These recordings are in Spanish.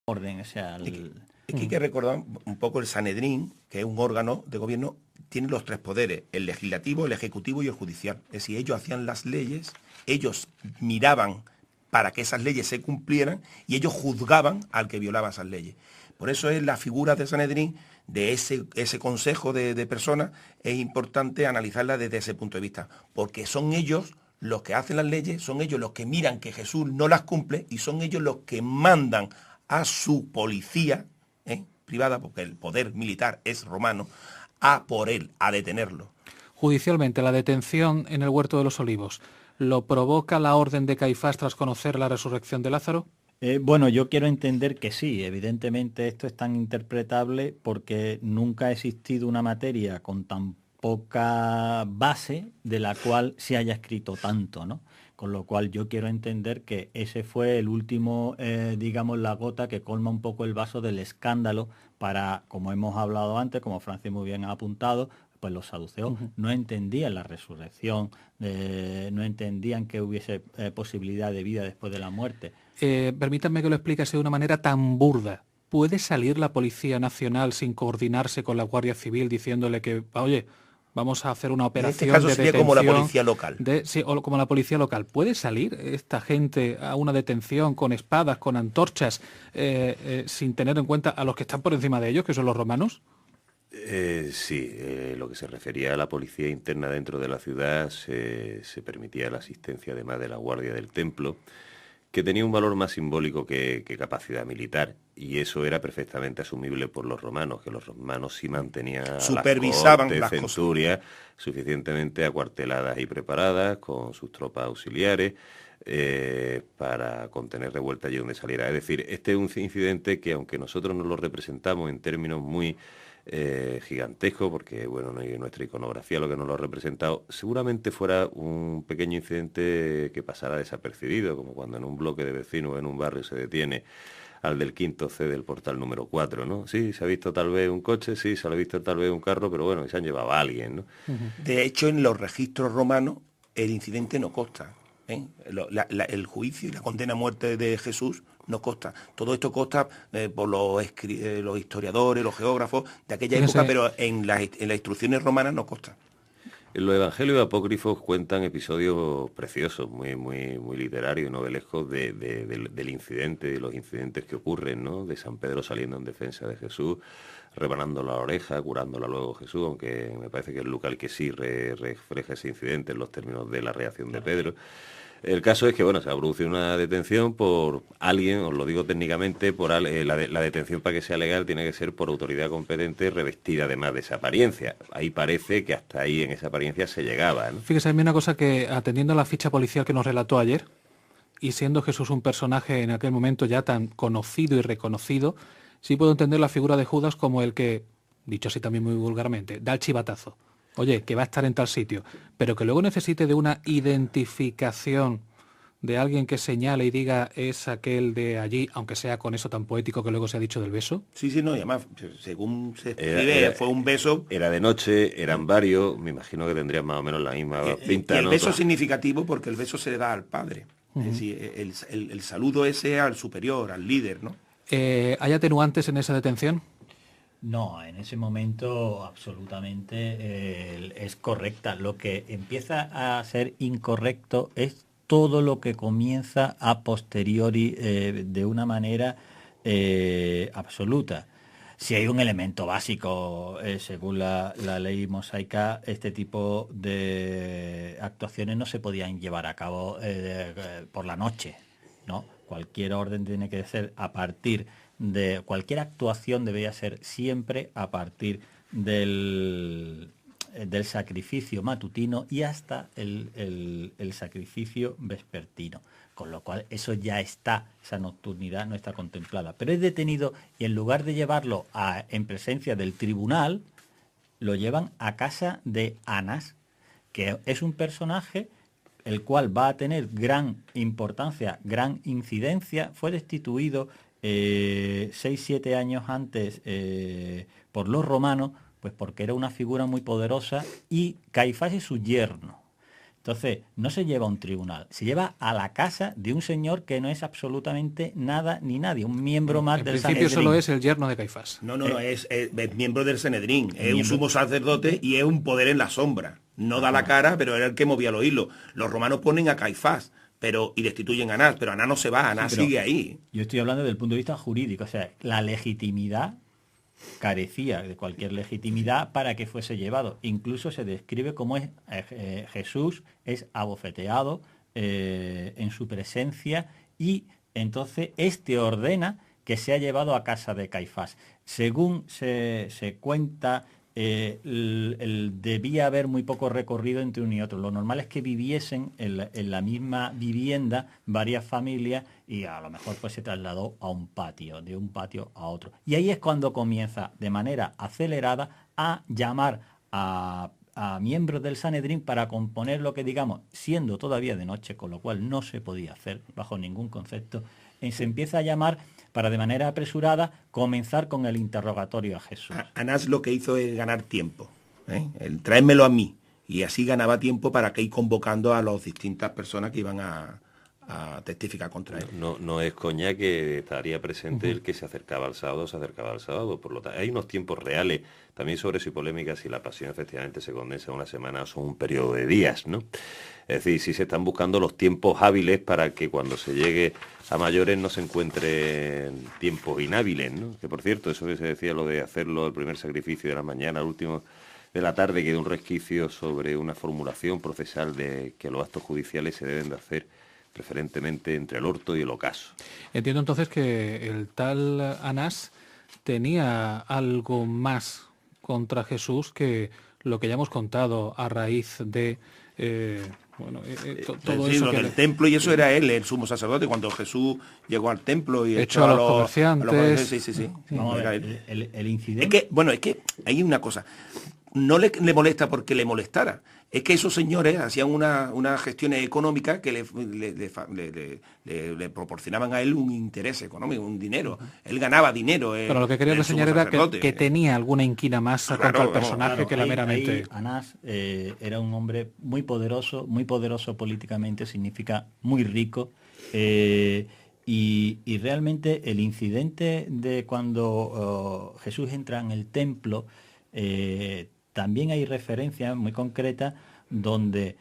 orden, o sea... Es que hay que recordar un poco el Sanedrín, que es un órgano de gobierno, tiene los tres poderes, el legislativo, el ejecutivo y el judicial. Es decir, ellos hacían las leyes, ellos miraban para que esas leyes se cumplieran y ellos juzgaban al que violaba esas leyes. Por eso es la figura de Sanedrín, de ese consejo de personas, es importante analizarla desde ese punto de vista, porque son ellos los que hacen las leyes, son ellos los que miran que Jesús no las cumple y son ellos los que mandan a su policía privada, porque el poder militar es romano, a por él, a detenerlo. Judicialmente, la detención en el Huerto de los Olivos, ¿lo provoca la orden de Caifás tras conocer la resurrección de Lázaro? Bueno, yo quiero entender que sí, evidentemente esto es tan interpretable porque nunca ha existido una materia con tan poca base de la cual se haya escrito tanto, ¿no? Con lo cual yo quiero entender que ese fue el último, digamos, la gota que colma un poco el vaso del escándalo para, como hemos hablado antes, como Francis muy bien ha apuntado, pues los saduceos no entendían la resurrección, no entendían que hubiese posibilidad de vida después de la muerte. Permítanme que lo explique así de una manera tan burda. ¿Puede salir la Policía Nacional sin coordinarse con la Guardia Civil diciéndole que, oye, vamos a hacer una operación en este caso de sería detención? como la policía local. Sí, o como la policía local. ¿Puede salir esta gente a una detención con espadas, con antorchas, sin tener en cuenta a los que están por encima de ellos, que son los romanos? Sí, lo que se refería a la policía interna dentro de la ciudad se permitía la asistencia además de la guardia del templo, que tenía un valor más simbólico que capacidad militar, y eso era perfectamente asumible por los romanos, que los romanos sí mantenían supervisaban las centurias suficientemente acuarteladas y preparadas con sus tropas auxiliares para contener revuelta allí donde saliera. Es decir, este es un incidente que, aunque nosotros nos lo representamos en términos muy gigantesco, porque bueno, nuestra iconografía lo que nos lo ha representado, seguramente fuera un pequeño incidente que pasara desapercibido, como cuando en un bloque de vecinos en un barrio se detiene al del quinto C del portal número 4, ¿no? Sí, se ha visto tal vez un coche, sí, se ha visto tal vez un carro, pero bueno, se han llevado a alguien, ¿no? De hecho, en los registros romanos el incidente no consta. El juicio y la condena a muerte de Jesús no consta. Todo esto consta por los historiadores, los geógrafos de aquella época, pero en las instrucciones romanas no consta. En los evangelios apócrifos cuentan episodios preciosos, muy, muy, muy literarios, novelescos del incidente, de los incidentes que ocurren, ¿no? De San Pedro saliendo en defensa de Jesús, rebanando la oreja, curándola luego Jesús, aunque me parece que es Lucas el que sí refleja ese incidente en los términos de la reacción de Pedro. El caso es que, bueno, se ha producido una detención por alguien, os lo digo técnicamente, por la detención para que sea legal tiene que ser por autoridad competente revestida además de esa apariencia. Ahí parece que hasta ahí en esa apariencia se llegaba, ¿no? Fíjese, hay una cosa que, atendiendo a la ficha policial que nos relató ayer, y siendo Jesús un personaje en aquel momento ya tan conocido y reconocido, sí puedo entender la figura de Judas como el que, dicho así también muy vulgarmente, da el chivatazo. Oye, que va a estar en tal sitio, pero que luego necesite de una identificación de alguien que señale y diga es aquel de allí, aunque sea con eso tan poético que luego se ha dicho del beso. Sí, no, y además, según se escribe, fue un beso. Era de noche, eran varios, me imagino que tendrían más o menos la misma pinta. Y el beso es significativo porque el beso se le da al padre. Es decir, el saludo ese al superior, al líder, ¿no? ¿Hay atenuantes en esa detención? No, en ese momento absolutamente es correcta. Lo que empieza a ser incorrecto es todo lo que comienza a posteriori de una manera absoluta. Si hay un elemento básico, según la ley mosaica, este tipo de actuaciones no se podían llevar a cabo por la noche, ¿no? Cualquier orden tiene que ser a partir de cualquier actuación debería ser siempre a partir del sacrificio matutino y hasta el sacrificio vespertino, con lo cual eso ya está, esa nocturnidad no está contemplada, pero es detenido y en lugar de llevarlo en presencia del tribunal, lo llevan a casa de Anás, que es un personaje el cual va a tener gran importancia, gran incidencia. Fue destituido 6-7 años antes por los romanos, pues porque era una figura muy poderosa, y Caifás es su yerno. Entonces, no se lleva a un tribunal, se lleva a la casa de un señor que no es absolutamente nada ni nadie, un miembro más En del principio Sanedrín. solo es el yerno de Caifás. No, es miembro del Sanedrín, es un miembro. sumo sacerdote y es un poder en la sombra. No da la cara, pero era el que movía los hilos. Los romanos ponen a Caifás y destituyen a Anás, pero Anás no se va, Anás Sí, pero sigue ahí. Yo estoy hablando desde el punto de vista jurídico, o sea, la legitimidad carecía de cualquier legitimidad para que fuese llevado. Incluso se describe cómo Jesús es abofeteado en su presencia y entonces este ordena que sea llevado a casa de Caifás. Según se cuenta, debía haber muy poco recorrido entre uno y otro. Lo normal es que viviesen en la misma vivienda varias familias y a lo mejor pues se trasladó a un patio, de un patio a otro. Y ahí es cuando comienza de manera acelerada a llamar a miembros del Sanedrín para componer lo que digamos, siendo todavía de noche, con lo cual no se podía hacer bajo ningún concepto, se empieza a llamar para de manera apresurada comenzar con el interrogatorio a Jesús. Anás lo que hizo es ganar tiempo, el tráemelo a mí, y así ganaba tiempo para que ir convocando a las distintas personas que iban a testificar contra él. No es coña que estaría presente el que se acercaba al sábado, por lo tanto, hay unos tiempos reales, también sobre si polémica, si la pasión efectivamente se condensa en una semana o son un periodo de días, ¿no? Es decir, si se están buscando los tiempos hábiles para que cuando se llegue a mayores no se encuentren tiempos inhábiles, ¿no? Que por cierto, eso que se decía, lo de hacerlo el primer sacrificio de la mañana, el último de la tarde, queda un resquicio sobre una formulación procesal de que los actos judiciales se deben de hacer preferentemente entre el orto y el ocaso. Entiendo entonces que el tal Anás tenía algo más contra Jesús que lo que ya hemos contado a raíz de todo sí, eso lo del templo, y eso era él, el sumo sacerdote, cuando Jesús llegó al templo y echó a los comerciantes. Sí. Vamos Era a él. ver, el incidente... Es que hay una cosa, no le molesta porque le molestara, es que esos señores hacían unas gestiones económicas que le proporcionaban a él un interés económico, un dinero. Él ganaba dinero. Pero lo que quería reseñar era que tenía alguna inquina más contra el personaje que la meramente... Anás era un hombre muy poderoso políticamente, significa muy rico. Y realmente el incidente de cuando Jesús entra en el templo, también hay referencias muy concretas donde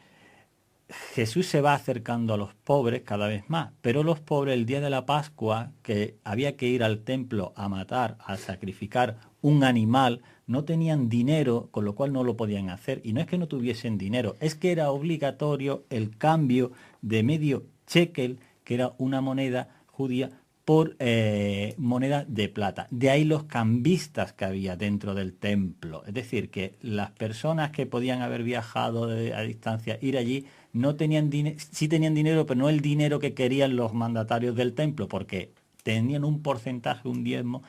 Jesús se va acercando a los pobres cada vez más, pero los pobres el día de la Pascua, que había que ir al templo a matar, a sacrificar un animal, no tenían dinero, con lo cual no lo podían hacer. Y no es que no tuviesen dinero, es que era obligatorio el cambio de medio shekel, que era una moneda judía, por moneda de plata. De ahí los cambistas que había dentro del templo. Es decir, que las personas que podían haber viajado a distancia, ir allí, no tenían dinero, sí tenían dinero, pero no el dinero que querían los mandatarios del templo, porque tenían un porcentaje, un diezmo,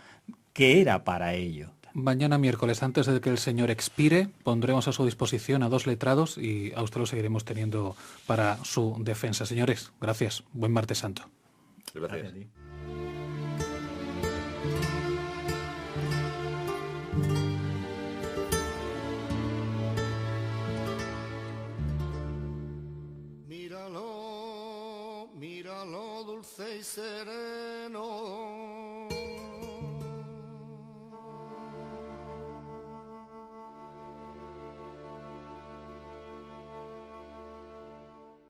que era para ello. Mañana miércoles, antes de que el señor expire, pondremos a su disposición a 2 letrados y a usted lo seguiremos teniendo para su defensa. Señores, gracias. Buen martes santo. Gracias. Míralo, míralo dulce y sereno,